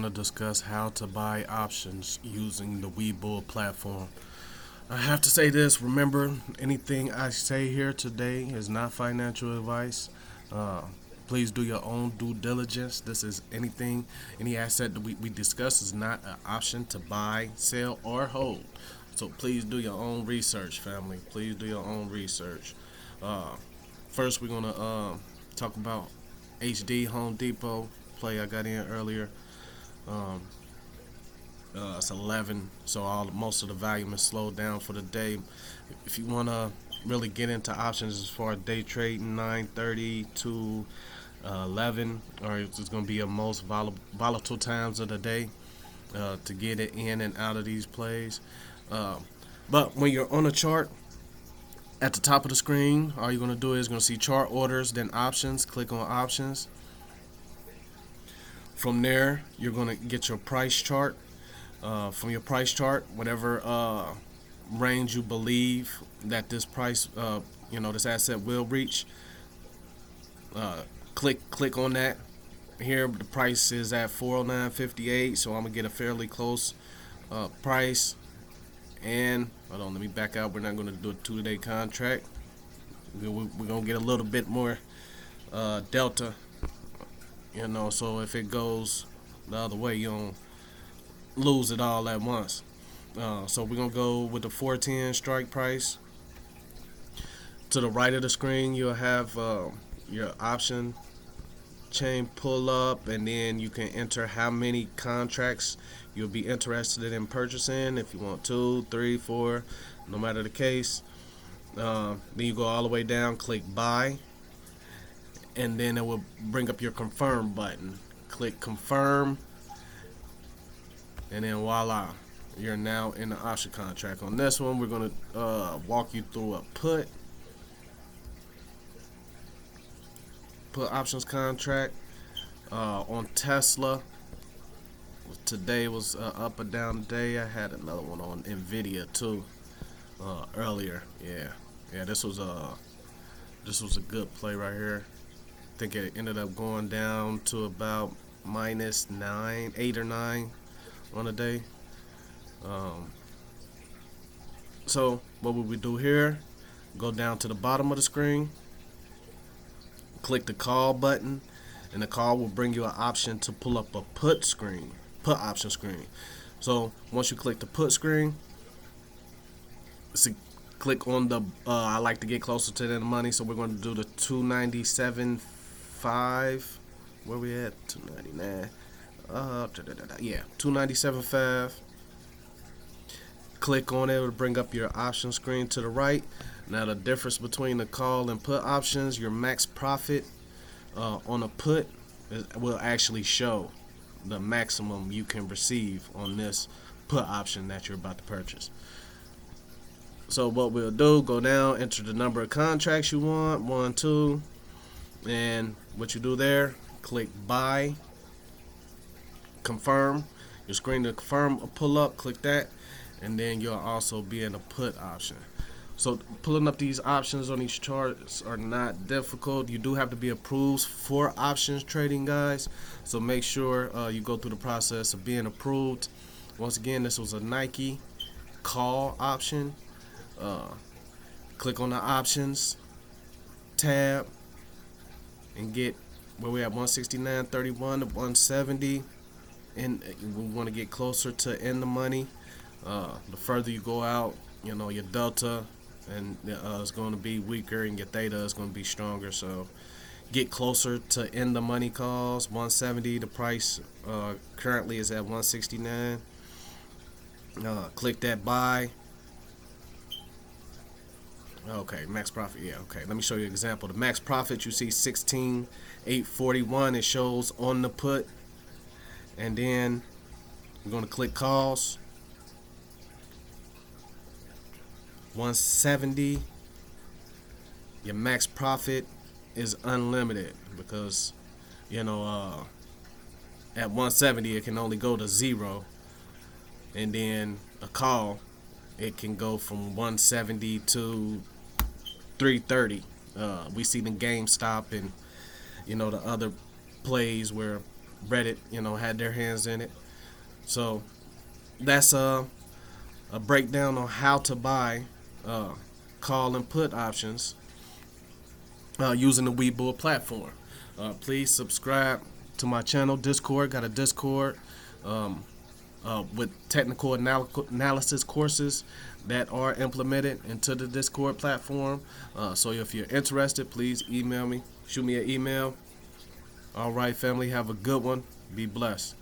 going to discuss how to buy options using the Webull platform. I have to say this, remember, anything I say here today is not financial advice. Uh, Please do your own due diligence. This is any asset that we discuss is not an option to buy, sell, or hold. So please do your own research, family. Please do your own research. Uh, First, we're going to talk about HD Home Depot play I got in earlier. Um, it's 11, so most of the volume is slowed down for the day. If you want to really get into options as far as day trading, 9:30 to 11, or it's going to be your most volatile times of the day to get it in and out of these plays. Uh, but when you're on a chart, at the top of the screen, all you're going to do is going to see chart orders, then options. Click on options. From there, you're going to get your price chart. From your price chart, whatever range you believe that this price, this asset will reach, click on that. Here, the price is at 409.58, so I'm gonna get a fairly close price. And hold on, let me back out. We're not gonna do a 2-day contract. We're gonna get a little bit more delta, So if it goes the other way, you don't lose it all at once. So we're gonna go with the 410 strike price. To the right of the screen, you'll have your option chain pull up, and then you can enter how many contracts you'll be interested in purchasing. If you want 2, 3, 4, no matter the case. Then you go all the way down, click buy, and then it will bring up your confirm button. Click confirm, and then voila, you're now in the option contract. On this one, we're going to walk you through a put options contract on Tesla. Today was up or down day. I had another one on Nvidia too earlier. Yeah, this was a good play right here. I think it ended up going down to about -9, 8 or 9 on a day. So what would we do here? Go down to the bottom of the screen, click the call button, and the call will bring you an option to pull up a put option screen. So once you click the put screen, click on the I like to get closer to the money, so we're going to do the 297.5. Where we at? 299. Yeah, 297.5. Click on it. It'll bring up your option screen to the right. Now the difference between the call and put options, your max profit on a put will actually show the maximum you can receive on this put option that you're about to purchase. So what we'll do, go down, enter the number of contracts you want, 1, 2, and what you do there, click buy, confirm. Your screen to confirm will pull up, click that, and then you'll also be in a put option. So pulling up these options on these charts are not difficult. You do have to be approved for options trading, guys. So make sure you go through the process of being approved. Once again, this was a Nike call option. Click on the options tab and get where we at, 169.31 to 170, and we want to get closer to in the money. The further you go out, your delta and is going to be weaker, and your theta is going to be stronger. So get closer to in the money calls. 170, the price currently is at 169. Click that buy. Okay, max profit. Yeah, okay. Let me show you an example. The max profit, you see 16,841. It shows on the put. And then we're going to click calls. 170. Your max profit is unlimited because, at 170 it can only go to 0. And then a call, it can go from 170 to 330. We see the GameStop and the other plays where Reddit, had their hands in it. So that's a breakdown on how to buy uh, call and put options using the Webull platform. Please subscribe to my channel, Discord. Got a Discord with technical analysis courses that are implemented into the Discord platform. So if you're interested, please email me. Shoot me an email. All right, family, have a good one. Be blessed.